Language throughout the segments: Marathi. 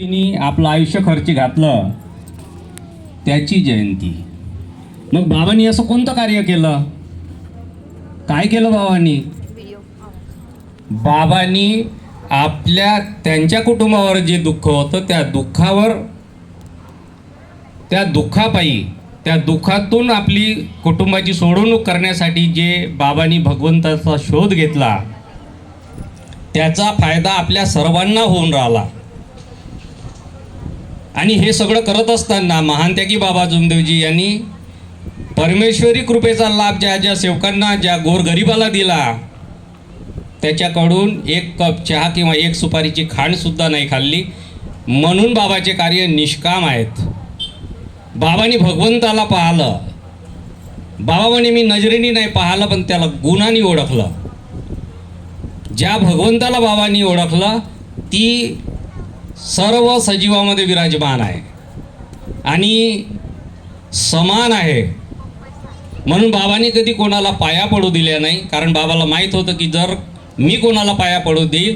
तिने आपलं आयुष्य खर्ची घातलं त्याची जयंती. मग बाबांनी असं कोणतं कार्य केलं? काय केलं बाबांनी? बाबांनी आपल्या त्यांच्या कुटुंबावर जे दुःख होतं त्या दुःखापायी त्या दुःखातून आपली कुटुंबाची सोडवणूक करण्यासाठी जे बाबांनी भगवंताचा शोध घेतला त्याचा फायदा आपल्या सर्वांना होऊन राहिला. आणि हे सगळं करत असताना महानत्यागी बाबा जुमदेवजी यांनी परमेश्वरी कृपेचा लाभ ज्या ज्या सेवकांना ज्या गोरगरिबाला दिला त्याच्याकडून एक कप चहा किंवा एक सुपारीची खांडसुद्धा नाही खाल्ली. म्हणून बाबाचे कार्य निष्काम आहेत. बाबांनी भगवंताला पाहिलं. बाबा म्हणे मी नजरेने नाही पाहिलं पण त्याला गुणांनी ओळखलं. ज्या भगवंताला बाबांनी ओळखलं ती सर्व सजीवामध्ये विराजमान आहे आणि समान आहे. म्हणून बाबांनी कधी कोणाला पाया पडू दिल्या नाही, कारण बाबाला माहीत होतं की जर मी कोणाला पाया पडू देईल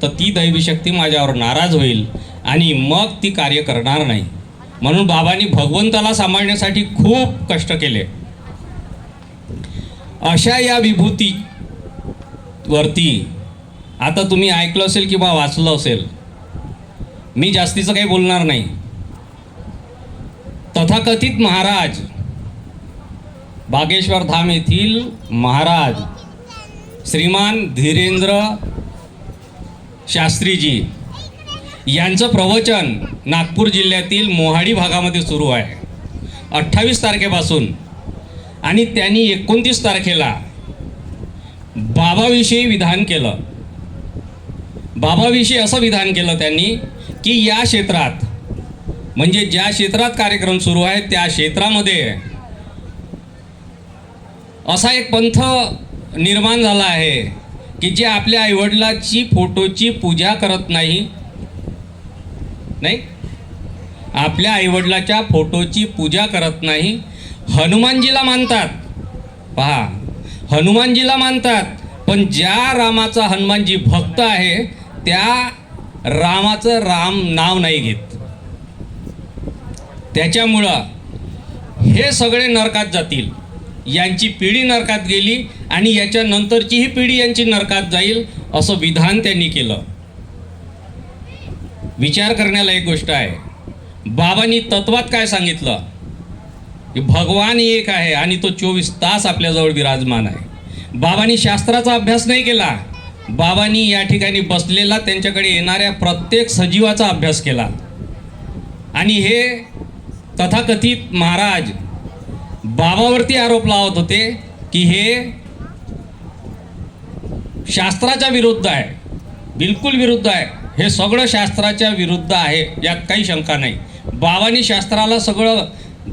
तर ती दैवी शक्ती माझ्यावर नाराज होईल आणि मग ती कार्य करणार नाही. म्हणून बाबांनी भगवंताला सांभाळण्यासाठी खूप कष्ट केले. अशा या विभूतीवरती आता तुम्ही ऐकलं असेल किंवा वाचलं असेल, मी जास्तीचं काही बोलणार नाही. तथाकथित महाराज, बागेश्वर धाम येथील महाराज श्रीमान धीरेंद्र शास्त्रीजी यांचं प्रवचन नागपूर जिल्ह्यातील मोहाडी भागामध्ये सुरू आहे 28 तारखेपासून. आणि त्यांनी 29 तारखेला बाबाविषयी विधान केलं. बाबाविषयी असं विधान केलं त्यांनी की या क्षेत्रात म्हणजे ज्या क्षेत्रात कार्यक्रम सुरू आहे त्या क्षेत्रामध्ये असा एक पंथ निर्माण झाला आहे की जे आपल्या आईवडिलाची फोटोची पूजा करत नाही. आपल्या आईवडिलाच्या फोटोची पूजा करत नाही. हनुमानजीला मानतात. पहा, हनुमानजीला मानतात, पण ज्या रामाचा हनुमानजी भक्त आहे त्या रामाचं राम नाव नाही घेत. त्याच्यामुळं हे सगळे नरकात जातील. यांची पिढी नरकात गेली आणि याच्यानंतरची ही पिढी यांची नरकात जाईल असं विधान त्यांनी केलं. विचार करण्याला एक गोष्ट आहे. बाबांनी तत्वात काय सांगितलं की भगवान एक आहे आणि तो 24 तास आपल्याजवळ विराजमान आहे. बाबांनी शास्त्राचा अभ्यास नाही केला. बाबांनी या ठिकाणी बसलेला त्यांच्याकडे येणाऱ्या प्रत्येक सजीवाचा अभ्यास केला. आणि हे तथाकथित महाराज बाबावरती आरोप लावत होते की हे शास्त्राच्या विरुद्ध आहे. बिलकुल विरुद्ध आहे. हे सगळं शास्त्राच्या विरुद्ध आहे, यात काही शंका नाही. बाबांनी शास्त्राला सगळं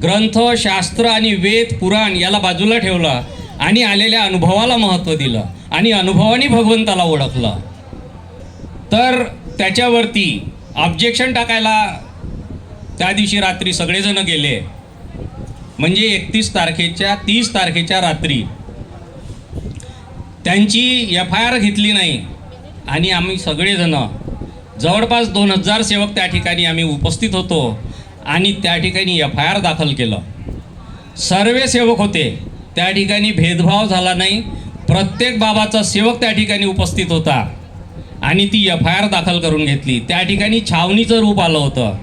ग्रंथ शास्त्र आणि वेद पुराण याला बाजूला ठेवलं आणि आलेल्या अनुभवाला महत्त्व दिलं आणि अनुभवाने भगवंताला ओळखलं. तर त्याच्यावरती ऑब्जेक्शन टाकायला त्या दिवशी रात्री सगळेजण गेले. म्हणजे 30 तारखेच्या रात्री त्यांची FIR घेतली नाही आणि आम्ही सगळेजण जवळपास 2000 सेवक त्या ठिकाणी आम्ही उपस्थित होतो आणि त्या ठिकाणी FIR दाखल केलं. सर्व सेवक होते त्या ठिकाणी, भेदभाव झाला नाही. प्रत्येक बाबाचा सेवक त्या ठिकाणी उपस्थित होता आणि ती FIR दाखल करून घेतली. त्या ठिकाणी छावणीचं रूप आलं होतं.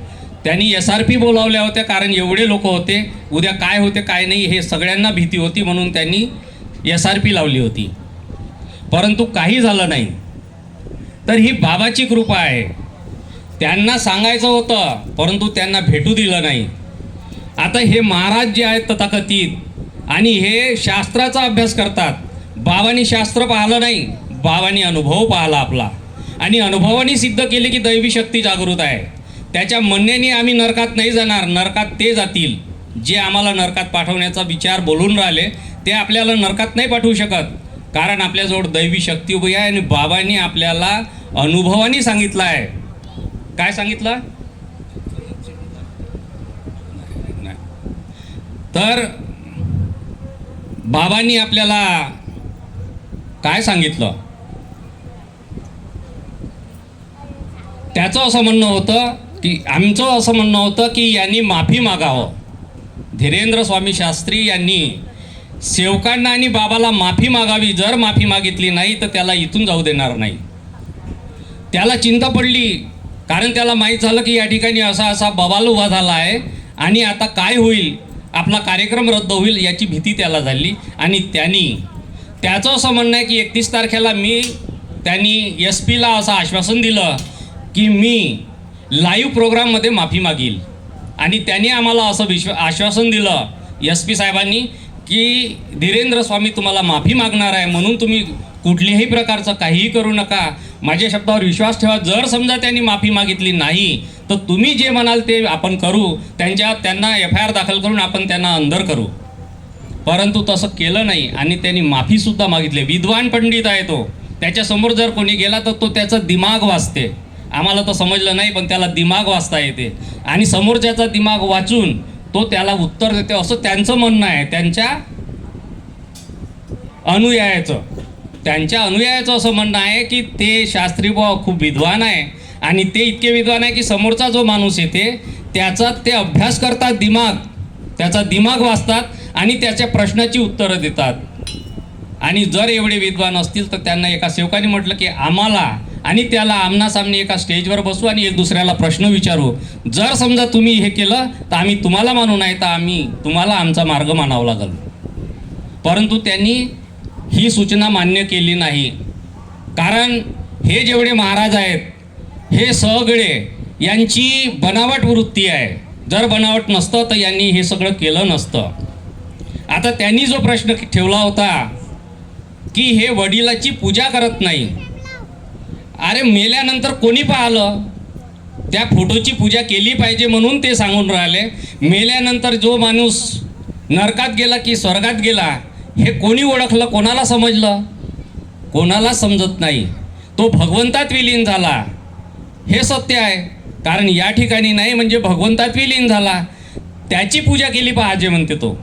त्यांनी SRP बोलावल्या होत्या, कारण एवढे लोक होते. उद्या काय होते काय नाही हे सगळ्यांना भीती होती, म्हणून त्यांनी SRP लावली होती. परंतु काही झालं नाही. तर ही बाबाची कृपा आहे. त्यांना सांगायचं होतं परंतु त्यांना भेटू दिलं नाही. आता हे महाराज जे आहेत तथाकथित आणि हे शास्त्राचा अभ्यास करतात. बाबांनी शास्त्र पाहिलं नाही, बाबांनी अनुभव पाहिला आपला आणि अनुभवाने सिद्ध केले की दैवी शक्ती जागृत आहे. त्याच्या म्हणण्याने आम्ही नरकात नाही जाणार, नरकात ते जातील. जे आम्हाला नरकात पाठवण्याचा विचार बोलून राहिले ते आपल्याला नरकात नाही पाठवू शकत, कारण आपल्याजवळ दैवी शक्ती उभी आहे. आणि बाबांनी आपल्याला अनुभवाने सांगितलं आहे. काय सांगितलं? तर बाबांनी आपल्याला काय सांगितलं त्याचं असं म्हणणं होतं की आमचं असं म्हणणं होतं की यांनी माफी मागावं. धीरेंद्र स्वामी शास्त्री यांनी सेवकांना आणि बाबाला माफी मागावी. जर माफी मागितली नाही तर त्याला इथून जाऊ देणार नाही. त्याला चिंता पडली, कारण त्याला माहीत झालं की या ठिकाणी असा असा बवाल उभा झाला आहे आणि आता काय होईल, आपला कार्यक्रम रद्द होईल याची भीती त्याला झाली. आणि त्याचं असं म्हणणं आहे की 31 तारखेला त्यांनी SP ला असं आश्वासन दिलं की मी लाईव्ह प्रोग्राममध्ये माफी मागील. आणि त्यांनी आम्हाला असं आश्वासन दिलं SP साहेबांनी की धीरेंद्र स्वामी तुम्हाला माफी मागणार आहे, म्हणून तुम्ही कुठल्याही प्रकारचं काहीही करू नका, माझ्या शब्दावर विश्वास ठेवा. जर समजा त्यांनी माफी मागितली नाही तर तुम्ही जे म्हणाल ते आपण करू, त्यांना FIR दाखल करून आपण त्यांना अंदर करू. परंतु तसं केलं नाही आणि त्यांनी माफीसुद्धा मागितली. विद्वान पंडित आहे तो, त्याच्यासमोर जर कोणी गेला तर तो त्याचा दिमाग वाचते. आम्हाला तर समजलं नाही, पण त्याला दिमाग वाचता येते आणि समोरच्याचा दिमाग वाचून तो त्याला उत्तर देते, असं त्यांचं म्हणणं आहे. त्यांच्या अनुयायाचं असं म्हणणं आहे की ते शास्त्री बुवा खूप विद्वान आहे आणि ते इतके विद्वान आहे की समोरचा जो माणूस येते त्याचा ते अभ्यास करतात, त्याचा दिमाग वाचतात आणि त्याच्या प्रश्नाची उत्तरं देतात. आणि जर एवढे विद्वान असतील तर त्यांना एका सेवकाने म्हटलं की आम्हाला आणि त्याला आमनासामनी एका स्टेजवर बसू आणि एक दुसऱ्याला प्रश्न विचारू. जर समजा तुम्ही हे केलं तर आम्ही तुम्हाला मानू, नाही तर आम्ही तुम्हाला आमचा मार्ग मानावा लागेल. परंतु त्यांनी ही सूचना मान्य केली नाही, कारण हे जेवढे महाराज आहेत हे सगळे यांची बनावट वृत्ती आहे. जर बनावट नसतं तर यांनी हे सगळं केलं नसतं. आता त्यांनी जो प्रश्न ठेवला होता की हे वडिलाची पूजा करत नाही, अरे मेल्यानंतर कोणी पाहिलं, त्या फोटोची पूजा केली पाहिजे म्हणून ते सांगून राहिले. मेल्यानंतर जो माणूस नरकात गेला की स्वर्गात गेला हे कोणी ओळखलं, कोणाला समजलं? कोणाला समजत नाही. तो भगवंतात विलीन झाला हे सत्य आहे, कारण या ठिकाणी नाही म्हणजे भगवंतात विलीन झाला, त्याची पूजा केली पाहिजे म्हणते तो.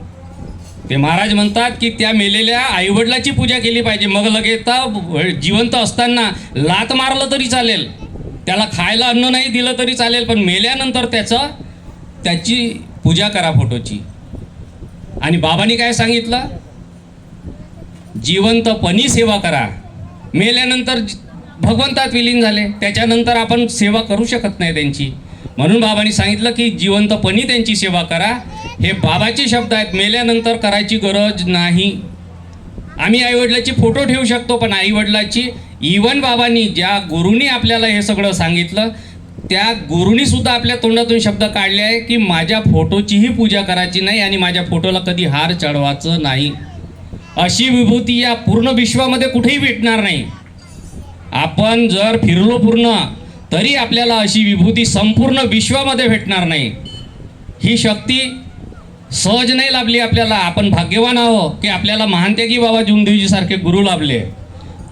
ते महाराज म्हणतात की त्या मेलेल्या आईवडिलाची पूजा केली पाहिजे. मग लगेच जिवंत असताना लात मारलं तरी चालेल, त्याला खायला अन्न नाही दिलं तरी चालेल, पण मेल्यानंतर त्याची पूजा करा फोटोची. आणि बाबांनी काय सांगितलं? जिवंतपणी सेवा करा. मेल्यानंतर भगवंतात विलीन झाले, त्याच्यानंतर आपण सेवा करू शकत नाही त्यांची. म्हणून बाबांनी सांगितलं की जिवंतपणी त्यांची सेवा करा. हे बाबाचे शब्द आहेत, मेल्यानंतर करायची गरज नाही. आम्ही आईवडिलाची फोटो ठेवू शकतो, पण आईवडिलाची इवन बाबांनी ज्या गुरुनी आपल्याला हे सगळं सांगितलं त्या गुरुनी सुद्धा आपल्या तोंडातून शब्द काढले आहे की माझ्या फोटोचीही पूजा करायची नाही आणि माझ्या फोटोला कधी हार चढवायचं नाही. अशी विभूती या पूर्ण विश्वामध्ये कुठेही भेटणार नाही. आपण जर फिरलो पूर्ण तरी आपल्याला अशी विभूती संपूर्ण विश्वामध्ये भेटणार नाही. ही शक्ती सहज नाही लाभली आपल्याला. आपण भाग्यवान आहो की आपल्याला महानत्यागी बाबा जुमदेवजीसारखे गुरु लाभले,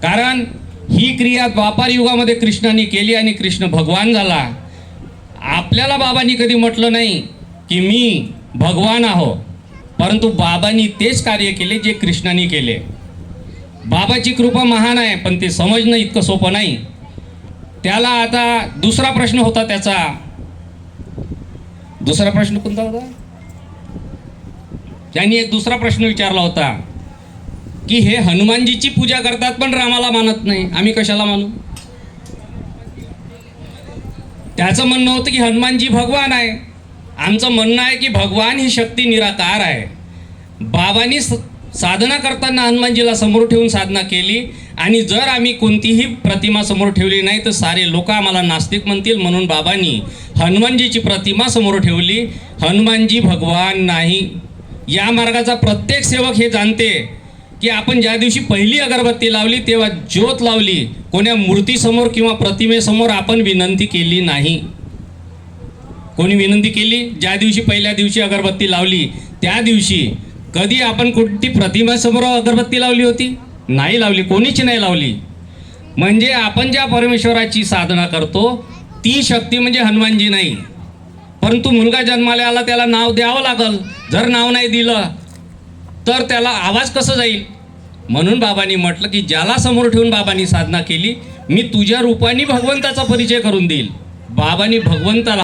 कारण ही क्रिया द्वापार युगामध्ये कृष्णाने केली आणि कृष्ण भगवान झाला. आपल्याला बाबांनी कधी म्हटलं नाही की मी भगवान आहो, परंतु बाबांनी तेच कार्य केले जे कृष्णाने केले. बाबाची कृपा महान आहे, पण ते समजणं इतकं सोपं नाही. त्याला आता दुसरा प्रश्न होता, दुसरा प्रश्न कोणता होता? त्यांनी एक दुसरा प्रश्न विचारला होता की हे हनुमानजीची पूजा करतात पण रामाला मानत नाही, आम्ही कशाला मानू? त्याचं म्हणणं होतं की हनुमानजी भगवान आहे. आमचं म्हणणं आहे की भगवान ही शक्ती निराकार आहे. बाबांनी साधना करताना हनुमानजीला समोर ठेवून साधना केली आणि जर आम्ही कोणतीही प्रतिमा समोर ठेवली नाही तर सारे लोक आम्हाला नास्तिक म्हणतील, म्हणून बाबांनी हनुमानजीची प्रतिमा समोर ठेवली. हनुमानजी भगवान नाही. या मार्गाचा प्रत्येक सेवक हे जाणते की आपण ज्या दिवशी पहिली अगरबत्ती लावली तेव्हा ज्योत लावली, कोण्या मूर्तीसमोर किंवा प्रतिमेसमोर आपण विनंती केली नाही. कोणी विनंती केली? ज्या दिवशी पहिल्या दिवशी अगरबत्ती लावली त्या दिवशी. कधी आपण कोणती प्रतिमेसमोर अगरबत्ती लावली होती? नाही लावली, कोणीच नाही लावली. म्हणजे आपण ज्या परमेश्वराची साधना करतो ती शक्ती म्हणजे हनुमानजी नाही. परंतु मुलगा जन्माला आला त्याला नाव द्यावं लागल. जर नाव नाही दिलं तर त्याला आवाज कसं जाईल? म्हणून बाबांनी म्हटलं की ज्याला समोर ठेवून बाबांनी साधना केली, मी तुझ्या रूपाने भगवंताचा परिचय करून देईल. बाबांनी भगवंताला